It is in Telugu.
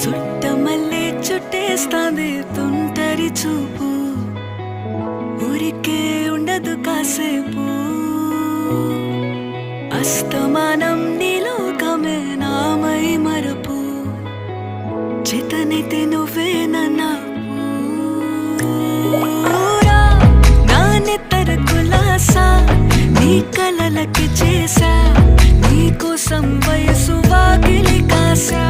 చుట్టమల్లే చుట్టేస్తాంది తుంటరి చూపు, ఊరికే ఉండదు కాసేపు. అస్తమానం నీలోకమే నామై మరపు, చేతనైతే నువ్వే నన్నా నా నెత్తర కులాసా, నీ కలలకి చేసా, నీ కోసం వయసు వాకిలి కాసా.